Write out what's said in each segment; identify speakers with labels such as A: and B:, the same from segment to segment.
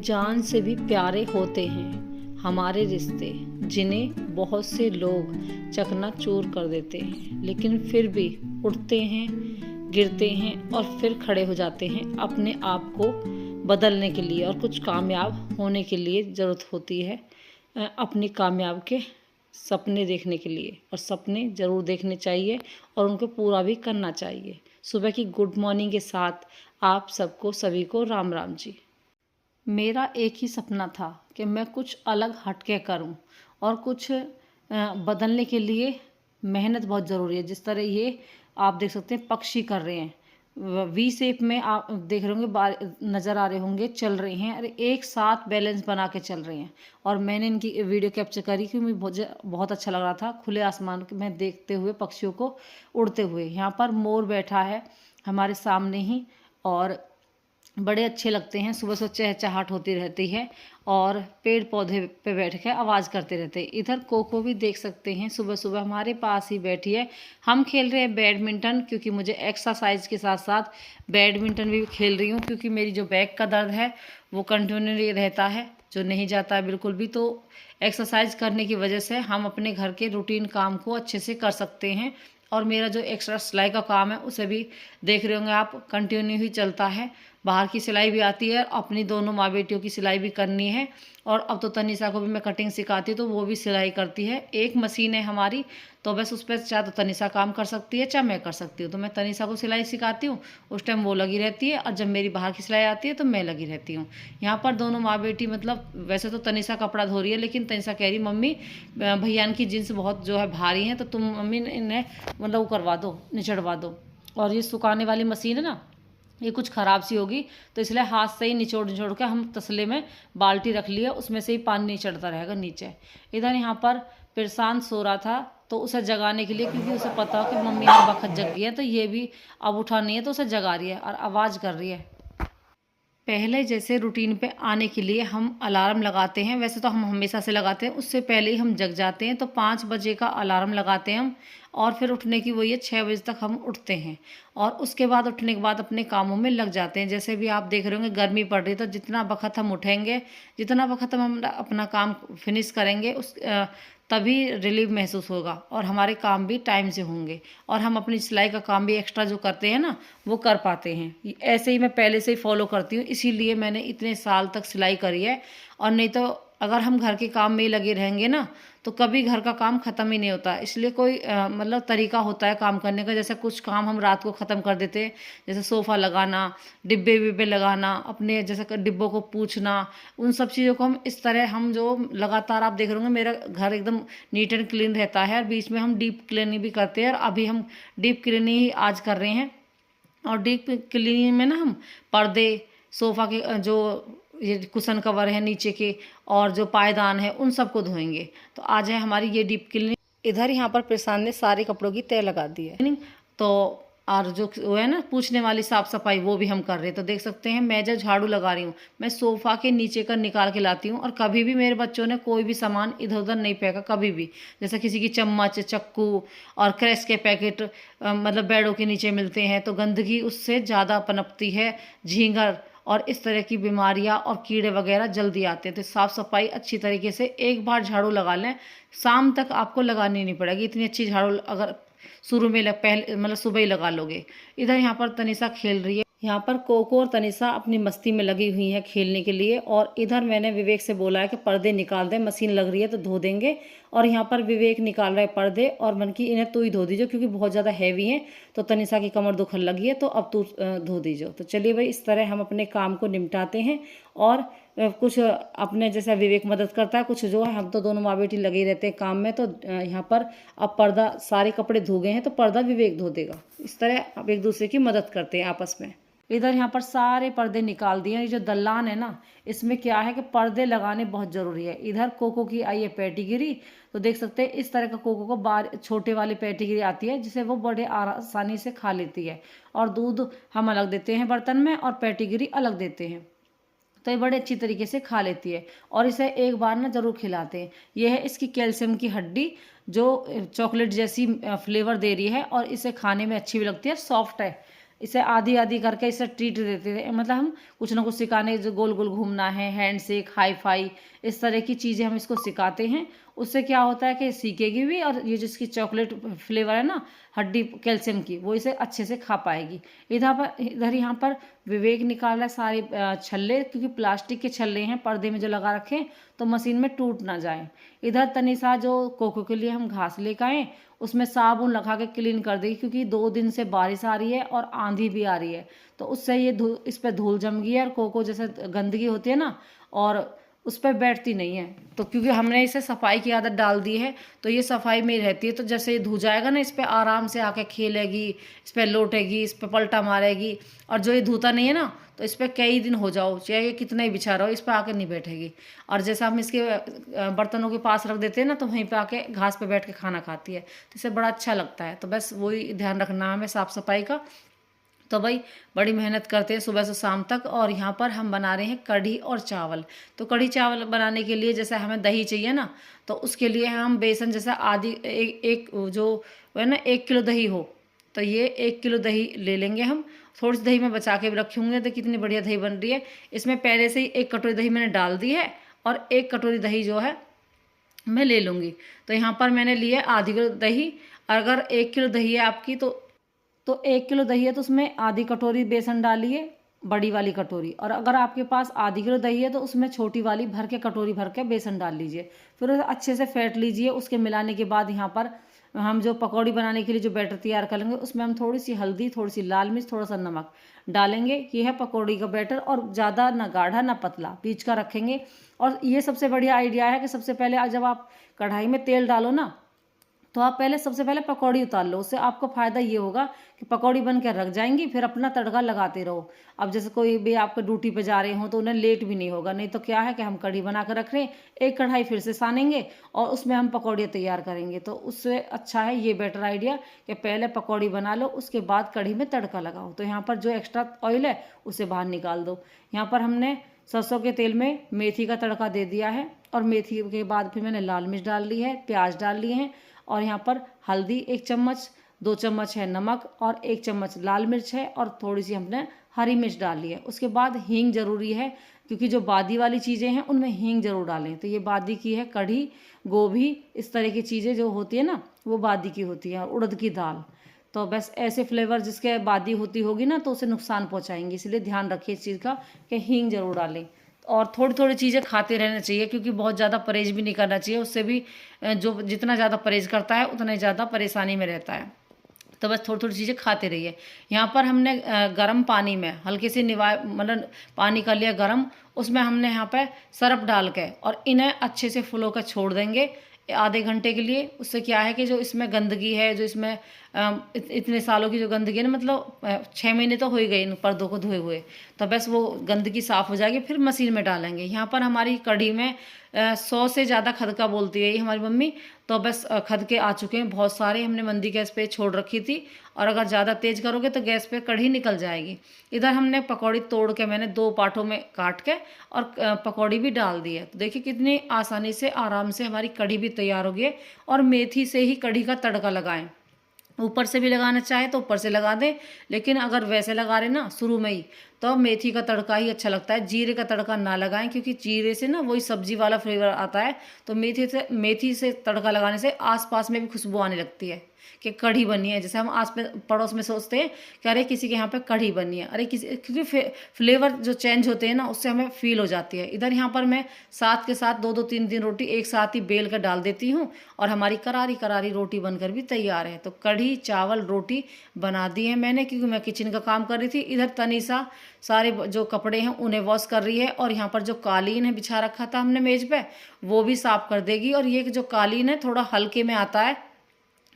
A: जान से भी प्यारे होते हैं हमारे रिश्ते, जिन्हें बहुत से लोग चकनाचूर कर देते हैं, लेकिन फिर भी उठते हैं, गिरते हैं और फिर खड़े हो जाते हैं। अपने आप को बदलने के लिए और कुछ कामयाब होने के लिए ज़रूरत होती है अपनी कामयाब के सपने देखने के लिए, और सपने ज़रूर देखने चाहिए और उनको पूरा भी करना चाहिए। सुबह की गुड मॉर्निंग के साथ आप सबको सभी को राम राम जी। मेरा एक ही सपना था कि मैं कुछ अलग हटके करूं, और कुछ बदलने के लिए मेहनत बहुत ज़रूरी है। जिस तरह ये आप देख सकते हैं पक्षी कर रहे हैं, वी शेप में आप देख रहे होंगे, नज़र आ रहे होंगे, चल रहे हैं और एक साथ बैलेंस बना के चल रहे हैं। और मैंने इनकी वीडियो कैप्चर करी क्योंकि मुझे बहुत अच्छा लग रहा था खुले आसमान में देखते हुए पक्षियों को उड़ते हुए। यहाँ पर मोर बैठा है हमारे सामने ही, और बड़े अच्छे लगते हैं। सुबह सुबह चहचहाट होती रहती है और पेड़ पौधे पे बैठ के आवाज़ करते रहते हैं। इधर कोको भी देख सकते हैं, सुबह सुबह हमारे पास ही बैठी है। हम खेल रहे हैं बैडमिंटन, क्योंकि मुझे एक्सरसाइज के साथ साथ बैडमिंटन भी खेल रही हूँ, क्योंकि मेरी जो बैक का दर्द है वो कंटिन्यूली रहता है, जो नहीं जाता है बिल्कुल भी। तो एक्सरसाइज करने की वजह से हम अपने घर के रूटीन काम को अच्छे से कर सकते हैं। और मेरा जो एक्स्ट्रा सिलाई का काम है उसे भी देख रहे होंगे आप, कंटिन्यू ही चलता है। बाहर की सिलाई भी आती है, अपनी दोनों माँ बेटियों की सिलाई भी करनी है। और अब तो तनिषा को भी मैं कटिंग सिखाती हूँ, तो वो भी सिलाई करती है। एक मशीन है हमारी, तो बस उस पर चाहे तो तनिषा काम कर सकती है चाहे मैं कर सकती हूँ। तो मैं तनिषा को सिलाई सिखाती हूँ, उस टाइम वो लगी रहती है, और जब मेरी बाहर की सिलाई आती है तो मैं लगी रहती हूँ। यहाँ पर दोनों माँ बेटी, मतलब वैसे तो तनिषा कपड़ा धो रही है, लेकिन तनिषा कह रही मम्मी भैया की जीन्स बहुत जो है भारी है, तो तुम मम्मी इन्हें मतलब वो करवा दो, निचड़वा दो। और ये सुखाने वाली मशीन है ना, ये कुछ ख़राब सी होगी, तो इसलिए हाथ से ही निचोड़ निचोड़ के हम तसले में बाल्टी रख लिया, उसमें से ही पानी नहीं चढ़ता रहेगा नीचे। इधर यहाँ पर प्रशांत सो रहा था, तो उसे जगाने के लिए, क्योंकि उसे पता हो कि मम्मी यहाँ वक्त जग गई है, तो ये भी अब उठा नहीं है, तो उसे जगा रही है और आवाज़ कर रही है। पहले जैसे रूटीन पे आने के लिए हम अलार्म लगाते हैं, वैसे तो हम हमेशा से लगाते हैं, उससे पहले ही हम जग जाते हैं। तो 5 बजे का अलार्म लगाते हैं हम, और फिर उठने की वही है 6 बजे तक हम उठते हैं। और उसके बाद उठने के बाद अपने कामों में लग जाते हैं। जैसे भी आप देख रहे होंगे गर्मी पड़ रही है, तो जितना वक्त हम उठेंगे, जितना वक्त हम अपना काम फिनिश करेंगे, तभी रिलीव महसूस होगा और हमारे काम भी टाइम से होंगे, और हम अपनी सिलाई का काम भी एक्स्ट्रा जो करते हैं ना वो कर पाते हैं। ऐसे ही मैं पहले से ही फॉलो करती हूँ, इसीलिए मैंने इतने साल तक सिलाई करी है। और नहीं तो अगर हम घर के काम में ही लगे रहेंगे ना, तो कभी घर का काम ख़त्म ही नहीं होता। इसलिए कोई मतलब तरीका होता है काम करने का। जैसे कुछ काम हम रात को ख़त्म कर देते हैं, जैसे सोफ़ा लगाना, डिब्बे विब्बे लगाना, अपने जैसे डिब्बों को पूछना, उन सब चीज़ों को हम इस तरह हम जो लगातार आप देख रहे होंगे मेरा घर एकदम नीट एंड क्लीन रहता है। और बीच में हम डीप क्लीनिंग भी करते हैं, और अभी हम डीप क्लीनिंग ही आज कर रहे हैं। और डीप क्लीनिंग में ना हम पर्दे, सोफ़ा के जो ये कुशन कवर है नीचे के, और जो पायदान है, उन सबको धोएंगे। तो आज है हमारी ये डीप क्लीनिंग। इधर यहाँ पर प्रशांत ने सारे कपड़ों की तय लगा दी है, तो और जो वो है ना पूछने वाली साफ़ सफाई, वो भी हम कर रहे हैं। तो देख सकते हैं मैं जब झाड़ू लगा रही हूँ, मैं सोफ़ा के नीचे का निकाल के लाती हूँ। और कभी भी मेरे बच्चों ने कोई भी सामान इधर उधर नहीं फेंका, कभी भी। जैसे किसी की चम्मच, चक्कू और क्रैश के पैकेट मतलब बेडों के नीचे मिलते हैं, तो गंदगी उससे ज़्यादा पनपती है, झींगर और इस तरह की बीमारियां और कीड़े वगैरह जल्दी आते हैं। तो साफ़ सफाई अच्छी तरीके से एक बार झाड़ू लगा लें, शाम तक आपको लगानी नहीं पड़ेगी। इतनी अच्छी झाड़ू अगर शुरू में पहले मतलब सुबह ही लगा लोगे। इधर यहाँ पर तनिषा खेल रही है। यहाँ पर कोको और तनिषा अपनी मस्ती में लगी हुई हैं खेलने के लिए। और इधर मैंने विवेक से बोला है कि पर्दे निकाल दें, मशीन लग रही है तो धो देंगे। और यहाँ पर विवेक निकाल रहे पर्दे, और मन की इन्हें तू ही धो दीजिए, क्योंकि बहुत ज़्यादा हैवी हैं, तो तनिषा की कमर दुखने लगी है, तो अब तू धो दीजिए। तो चलिए भाई, इस तरह हम अपने काम को निपटाते हैं। और कुछ अपने जैसा विवेक मदद करता है, कुछ जो है हम तो दोनों माँ बेटी लगे रहते हैं काम में। तो यहाँ पर अब पर्दा, सारे कपड़े धो गए हैं, तो पर्दा विवेक धो देगा। इस तरह अब एक दूसरे की मदद करते हैं आपस में। इधर यहाँ पर सारे पर्दे निकाल दिए। ये जो दलान है ना, इसमें क्या है कि पर्दे लगाने बहुत ज़रूरी है। इधर कोको की आई है पेटीगिरी, तो देख सकते हैं इस तरह का कोको को बार छोटे वाली पेटीगिरी आती है, जिसे वो बड़े आसानी से खा लेती है। और दूध हम अलग देते हैं बर्तन में, और पेटीगिरी अलग देते हैं, तो ये बड़े अच्छी तरीके से खा लेती है। और इसे एक बार ना ज़रूर खिलाते हैं। यह है इसकी कैल्शियम की हड्डी, जो चॉकलेट जैसी फ्लेवर दे रही है, और इसे खाने में अच्छी भी लगती है, सॉफ्ट है। इसे आधी आधी करके इसे ट्रीट देते थे। मतलब हम कुछ ना कुछ सिखाने, जो गोल गोल घूमना है, हैंड शेक, हाई फाई, इस तरह की चीज़ें हम इसको सिखाते हैं। उससे क्या होता है कि सीखेगी भी, और ये जिसकी चॉकलेट फ्लेवर है ना, हड्डी कैल्शियम की, वो इसे अच्छे से खा पाएगी। इधर यहाँ पर विवेक निकाल रहा है सारे छल्ले, क्योंकि प्लास्टिक के छल्ले हैं पर्दे में जो लगा रखे, तो मशीन में टूट ना जाए। इधर तनिषा जो कोको के लिए हम घास लेकर आए, उसमें साबुन लगा के क्लीन कर देगी, क्योंकि 2 दिन से बारिश आ रही है और आंधी भी आ रही है, तो उससे ये इस पर धूल जम गई है, और कोको जैसे गंदगी होती है ना, और उस पर बैठती नहीं है। तो क्योंकि हमने इसे सफाई की आदत डाल दी है, तो ये सफाई में रहती है। तो जैसे ये धो जाएगा ना, इस पर आराम से आके खेलेगी, इस पर लौटेगी, इस पर पलटा मारेगी। और जो ये धोता नहीं है ना, तो इस पर कई दिन हो जाओ, चाहे ये कितना ही बिछा रहो, इस पर आके नहीं बैठेगी। और जैसा हम इसके बर्तनों के पास रख देते हैं ना, तो वहीं पे आके घास पे बैठ के खाना खाती है, तो इसे बड़ा अच्छा लगता है। तो बस वही ध्यान रखना हमें साफ़ सफाई का। तो भाई बड़ी मेहनत करते हैं सुबह से शाम तक। और यहाँ पर हम बना रहे हैं कढ़ी और चावल। तो कढ़ी चावल बनाने के लिए जैसे हमें दही चाहिए ना, तो उसके लिए हम बेसन जैसा आधी एक जो है ना 1 किलो दही हो, तो ये 1 किलो दही ले लेंगे हम। थोड़ी सी दही मैं बचा के भी रखी होंगे, तो कितनी बढ़िया दही बन रही है। इसमें पहले से ही 1 कटोरी दही मैंने डाल दी है, और 1 कटोरी दही जो है मैं ले लूँगी। तो यहाँ पर मैंने लिए आधी किलो दही। अगर 1 किलो दही है आपकी, तो 1 किलो दही है तो उसमें आधी कटोरी बेसन डालिए, बड़ी वाली कटोरी। और अगर आपके पास आधी किलो दही है, तो उसमें छोटी वाली भर के कटोरी भर के बेसन डाल लीजिए। फिर उसे अच्छे से फेंट लीजिए। उसके मिलाने के बाद यहाँ पर हम जो पकौड़ी बनाने के लिए जो बैटर तैयार करेंगे, उसमें हम थोड़ी सी हल्दी, थोड़ी सी लाल मिर्च, थोड़ा सा नमक डालेंगे। ये है पकौड़ी का बैटर, और ज़्यादा ना गाढ़ा ना पतला, बीच का रखेंगे। और ये सबसे बढ़िया आइडिया है कि सबसे पहले जब आप कढ़ाई में तेल डालो ना, तो आप सबसे पहले पकौड़ी उतार लो। उससे आपको फ़ायदा ये होगा कि पकौड़ी बन के रख जाएंगी, फिर अपना तड़का लगाते रहो। अब जैसे कोई भी आपके ड्यूटी पे जा रहे हो, तो उन्हें लेट भी नहीं होगा। नहीं तो क्या है कि हम कढ़ी बना कर रख रहे हैं, एक कढ़ाई फिर से सानेंगे और उसमें हम पकौड़ियाँ तैयार करेंगे। तो उससे अच्छा है ये बेटर आइडिया कि पहले पकौड़ी बना लो, उसके बाद कढ़ी में तड़का लगाओ। तो यहाँ पर जो एक्स्ट्रा ऑयल है उसे बाहर निकाल दो। यहाँ पर हमने सरसों के तेल में मेथी का तड़का दे दिया है, और मेथी के बाद फिर मैंने लाल मिर्च डाल ली है, प्याज डाल लिए हैं, और यहाँ पर हल्दी 1 चम्मच, 2 चम्मच है नमक, और 1 चम्मच लाल मिर्च है, और थोड़ी सी हमने हरी मिर्च डाल ली है। उसके बाद हींग ज़रूरी है, क्योंकि जो बादी वाली चीज़ें हैं उनमें हींग ज़रूर डालें। तो ये बादी की है कढ़ी, गोभी, इस तरह की चीज़ें जो होती है ना, वो बादी की होती है, और उड़द की दाल। तो बस ऐसे फ्लेवर जिसके बादी होती होगी ना, तो उसे नुकसान पहुँचाएंगे, इसलिए ध्यान रखिए इस चीज़ का कि हींग ज़रूर डालें। और थोड़ी थोड़ी चीज़ें खाते रहना चाहिए, क्योंकि बहुत ज़्यादा परहेज भी नहीं करना चाहिए। उससे भी जो जितना ज़्यादा परहेज करता है उतना ही ज़्यादा परेशानी में रहता है। तो बस थोड़ी थोड़ी चीज़ें खाते रहिए। यहाँ पर हमने गर्म पानी में हल्की सी मतलब पानी कर लिया गर्म, उसमें हमने यहाँ पे सरफ डाल के, और इन्हें अच्छे से फुलो कर छोड़ देंगे आधे घंटे के लिए। उससे क्या है कि जो इसमें गंदगी है, जो इसमें इतने सालों की जो गंदगी है ना, मतलब 6 महीने तो हो ही गए इन पर्दों को धोए हुए, तो बस वो गंदगी साफ़ हो जाएगी। फिर मशीन में डालेंगे। यहाँ पर हमारी कढ़ी में 100 से ज़्यादा खदका बोलती है ये हमारी मम्मी। तो बस खदके आ चुके हैं बहुत सारे, हमने मंदी गैस पे छोड़ रखी थी, और अगर ज़्यादा तेज़ करोगे तो गैस पे कढ़ी निकल जाएगी। इधर हमने पकौड़ी तोड़ के मैंने 2 पार्टों में काट के और पकौड़ी भी डाल दी है। तो देखिए कितनी आसानी से आराम से हमारी कढ़ी भी तैयार हो गई है। और मेथी से ही कढ़ी का तड़का लगाएं। ऊपर से भी लगाना चाहे तो ऊपर से लगा दें, लेकिन अगर वैसे लगा रहे ना शुरू में ही, तो मेथी का तड़का ही अच्छा लगता है। जीरे का तड़का ना लगाएं, क्योंकि जीरे से ना वही सब्जी वाला फ्लेवर आता है। तो मेथी से तड़का लगाने से आसपास में भी खुशबू आने लगती है कि कढ़ी बनी है। जैसे हम आस पड़ोस में सोचते हैं कि अरे किसी के यहाँ पे कढ़ी बनी है, अरे किसी, क्योंकि फ्लेवर जो चेंज होते हैं ना, उससे हमें फील हो जाती है। इधर यहाँ पर मैं साथ के साथ 2-2 3-3 रोटी एक साथ ही बेल कर डाल देती हूँ, और हमारी करारी करारी रोटी बनकर भी तैयार है। तो कढ़ी चावल रोटी बना दी है मैंने, क्योंकि मैं किचन का काम कर रही थी। इधर तनीषा सारे जो कपड़े हैं उन्हें वॉश कर रही है, और यहाँ पर जो कालीन है बिछा रखा था हमने मेज पे, वो भी साफ कर देगी। और ये जो कालीन है थोड़ा हल्के में आता है,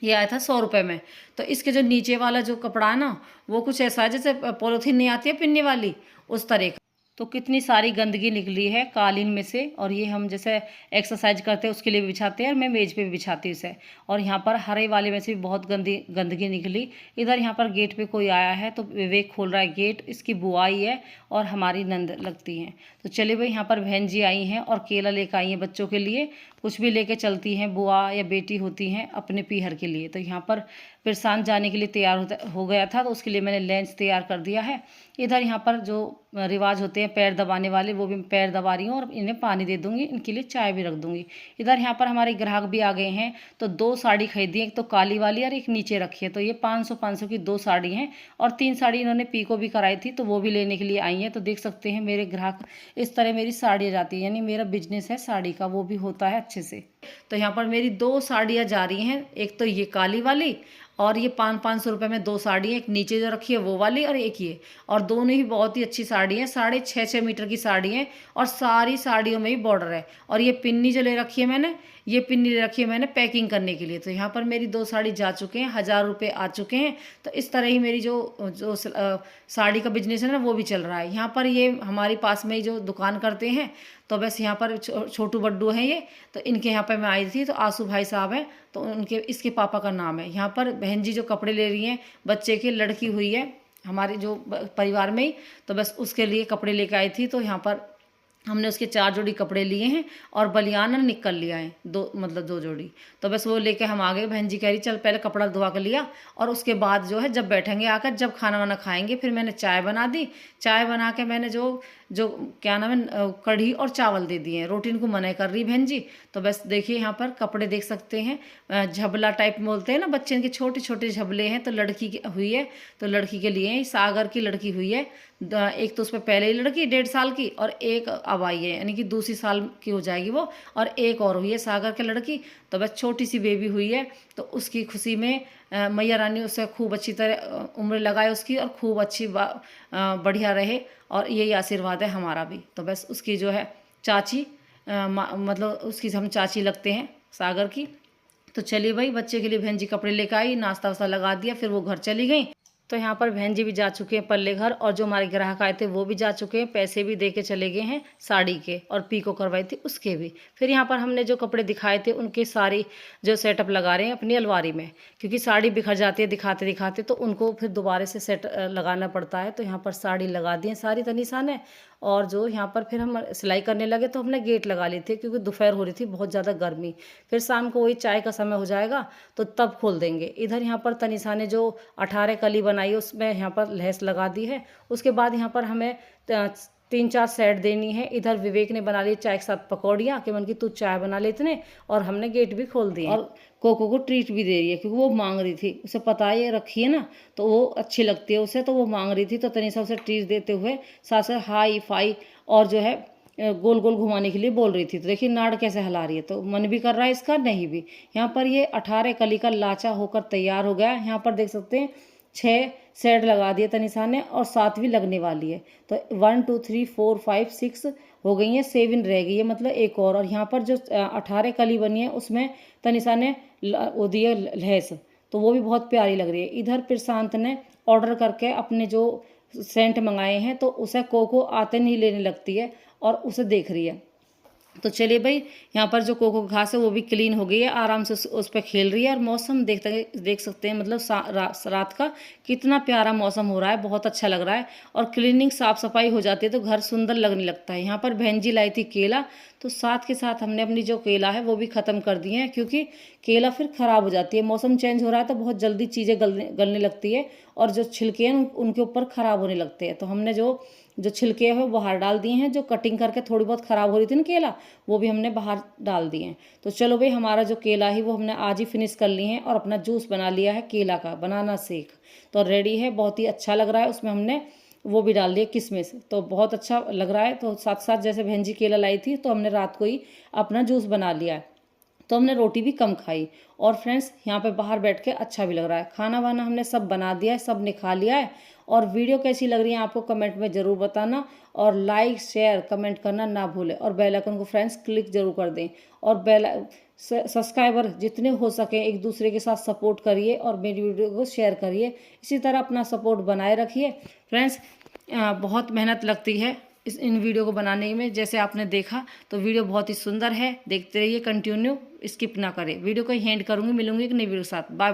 A: ये आया था 100 रुपये में। तो इसके जो नीचे वाला जो कपड़ा है ना, वो कुछ ऐसा है जैसे पॉलीथीन नहीं आती है पिन्नी वाली, उस तरह का। तो कितनी सारी गंदगी निकली है कालीन में से। और ये हम जैसे एक्सरसाइज करते हैं उसके लिए भी बिछाते हैं, और मैं मेज पे भी बिछाती हूँ इसे। और यहाँ पर हरे वाले में से भी बहुत गंदगी निकली। इधर यहाँ पर गेट पे कोई आया है, तो विवेक खोल रहा है गेट। इसकी बुआ आई है और हमारी नंद लगती हैं। तो चलिए भाई, यहाँ पर बहन जी आई हैं और केला लेकर आई हैं बच्चों के लिए। कुछ भी लेके चलती हैं बुआ या बेटी होती हैं अपने पीहर के लिए। तो यहाँ पर पिरसान जाने के लिए तैयार हो गया था, तो उसके लिए मैंने लंच तैयार कर दिया है। इधर यहाँ पर जो रिवाज होते हैं पैर दबाने वाले, वो भी पैर दबा रही हूँ और इन्हें पानी दे दूँगी, इनके लिए चाय भी रख दूँगी। इधर यहाँ पर हमारे ग्राहक भी आ गए हैं, तो 2 साड़ी खरीदी, एक तो काली वाली और एक नीचे रखी है। तो ये 500 की 2 साड़ी हैं और 3 साड़ी इन्होंने पीको भी कराई थी, तो वो भी लेने के लिए आई हैं। तो देख सकते हैं मेरे ग्राहक इस तरह मेरी साड़ियाँ जाती हैं, यानी मेरा बिजनेस है साड़ी का, वो भी होता है अच्छे से। तो यहाँ पर मेरी 2 साड़ियाँ जा रही हैं, एक तो ये काली वाली और ये 500 रुपये में 2 साड़ी है, एक नीचे जो रखी है वो वाली और एक ये, और दोनों ही बहुत ही अच्छी साड़ी हैं। 6.5 मीटर की साड़ी है और सारी साड़ियों में ही बॉर्डर है। और ये पिन्नी जो ले रखी है मैंने, ये पिन्नी ले रखी है मैंने पैकिंग करने के लिए। तो यहाँ पर मेरी 2 साड़ी जा चुके हैं, 1000 रुपये आ चुके हैं। तो इस तरह ही मेरी जो साड़ी का बिजनेस है ना, वो भी चल रहा है। यहाँ पर ये हमारे पास में ही जो दुकान करते हैं, तो बस यहाँ पर छोटू बड्डू हैं ये, तो इनके यहाँ पर मैं आई थी। तो आंसू भाई साहब हैं, तो उनके इसके पापा का नाम है। यहाँ पर बहन जी जो कपड़े ले रही हैं, बच्चे की लड़की हुई है हमारे जो परिवार में ही, तो बस उसके लिए कपड़े लेके आई थी। तो यहाँ पर हमने उसके 4 जोड़ी कपड़े लिए हैं और बलियान और निक्कर लिया है, 2 जोड़ी। तो बस वो लेके हम आ गए। बहन जी कह रही चल पहले कपड़ा धुआ कर लिया और उसके बाद जो है जब बैठेंगे आकर, जब खाना वाना खाएंगे, फिर मैंने चाय बना दी। चाय बना के मैंने जो क्या नाम है कढ़ी और चावल दे दिए हैं। रोटी इनको मना कर रही बहन जी। तो बस देखिए यहाँ पर कपड़े देख सकते हैं, झबला टाइप में बोलते हैं ना बच्चे के, छोटे छोटे झबले हैं। तो लड़की की हुई है, तो लड़की के लिए सागर की लड़की हुई है। एक तो उस पर पहले ही लड़की 1.5 साल की और एक अब आई है, यानी कि दूसरी साल की हो जाएगी वो, और एक और हुई है सागर की लड़की। तो बस छोटी सी बेबी हुई है। तो उसकी खुशी में मैया रानी उससे खूब अच्छी तरह उम्र लगाए उसकी, और खूब अच्छी बढ़िया रहे, और यही आशीर्वाद है हमारा भी। तो बस उसकी जो है चाची मतलब उसकी हम चाची लगते हैं सागर की। तो चलिए भाई, बच्चे के लिए बहन जी कपड़े लेकर आई, नाश्ता वास्ता लगा दिया, फिर वो घर चली गई। तो यहाँ पर बहन जी भी जा चुके हैं पल्ले घर, और जो हमारे ग्राहक आए थे वो भी जा चुके हैं, पैसे भी दे के चले गए हैं साड़ी के, और पीको करवाई थी उसके भी। फिर यहाँ पर हमने जो कपड़े दिखाए थे उनके सारी जो सेटअप लगा रहे हैं अपनी अलमारी में, क्योंकि साड़ी बिखर जाती है दिखाते दिखाते, तो उनको फिर दोबारा से सेट लगाना पड़ता है। तो यहाँ पर साड़ी लगा दी है सारी तनीसा ने, और जो यहाँ पर फिर हम सिलाई करने लगे, तो हमने गेट लगा ली थी क्योंकि दोपहर हो रही थी, बहुत ज़्यादा गर्मी। फिर शाम को वही चाय का समय हो जाएगा तो तब खोल देंगे। इधर यहाँ पर तनीसा ने जो 18 कली बनाई उसमें यहाँ पर लैस लगा दी है। उसके बाद यहाँ पर हमें 3-4 सेट देनी है। इधर विवेक ने बना ली चाय के साथ पकौड़ियाँ, कि मन की तू चाय बना ले इतने, और हमने गेट भी खोल दिए। और कोको को ट्रीट भी दे रही है क्योंकि वो मांग रही थी, उसे पता है ये रखी है ना, तो वो अच्छी लगती है उसे, तो वो मांग रही थी। तो तनीसा उसे ट्रीट देते हुए साथ साथ हाई फाई और जो है गोल गोल घुमाने के लिए बोल रही थी। तो देखिए नाड़ कैसे हिला रही है, तो मन भी कर रहा है इसका, नहीं भी। यहाँ पर ये 18 कली का लाचा होकर तैयार हो गया। यहाँ पर देख सकते हैं 6 सेट लगा दिए तनिषा ने, और 7 भी लगने वाली है। तो 1 2 3 4 5 6 हो गई है, 7 रह गई है, मतलब एक और यहाँ पर जो 18 कली बनी है उसमें तनिषा ने वो दिए लहस, तो वो भी बहुत प्यारी लग रही है। इधर प्रशांत ने ऑर्डर करके अपने जो सेंट मंगाए हैं, तो उसे कोको आते नहीं लेने लगती है और उसे देख रही है। तो चलिए भाई, यहाँ पर जो कोको घास है वो भी क्लीन हो गई है, आराम से उस पर खेल रही है। और मौसम देख सकते हैं, मतलब रात का कितना प्यारा मौसम हो रहा है, बहुत अच्छा लग रहा है। और क्लीनिंग साफ सफाई हो जाती है तो घर सुंदर लगने लगता है। यहाँ पर बहन जी लाई थी केला, तो साथ के साथ हमने अपनी जो केला है वो भी ख़त्म कर दिए हैं, क्योंकि केला फिर ख़राब हो जाती है। मौसम चेंज हो रहा है तो बहुत जल्दी चीज़ें गलने लगती है, और जो छिलके हैं उनके ऊपर ख़राब होने लगते हैं। तो हमने जो छिलके हैं वो बाहर डाल दिए हैं। जो कटिंग करके थोड़ी बहुत ख़राब हो रही थी ना केला, वो भी हमने बाहर डाल दिए हैं। तो चलो भाई, हमारा जो केला है वो हमने आज ही फिनिश कर ली है, और अपना जूस बना लिया है केला का, बनाना शेक तो रेडी है। बहुत ही अच्छा लग रहा है, उसमें हमने वो भी डाल दिया किशमिश, तो बहुत अच्छा लग रहा है। तो साथ साथ जैसे बहन जी केला लाई थी, तो हमने रात को ही अपना जूस बना लिया है, तो हमने रोटी भी कम खाई। और फ्रेंड्स, यहाँ पे बाहर बैठ के अच्छा भी लग रहा है। खाना वाना हमने सब बना दिया है, सब ने खा लिया है। और वीडियो कैसी लग रही है आपको कमेंट में ज़रूर बताना, और लाइक शेयर कमेंट करना ना भूलें, और बेल आइकन को फ्रेंड्स क्लिक जरूर कर दें। और सब्सक्राइबर जितने हो सके एक दूसरे के साथ सपोर्ट करिए, और मेरी वीडियो को शेयर करिए। इसी तरह अपना सपोर्ट बनाए रखिए फ्रेंड्स। बहुत मेहनत लगती है इन वीडियो को बनाने में, जैसे आपने देखा। तो वीडियो बहुत ही सुंदर है, देखते रहिए, कंटिन्यू स्किप ना करें। वीडियो को एंड करूँगी, मिलूंगी एक नई वीडियो के साथ। बाय।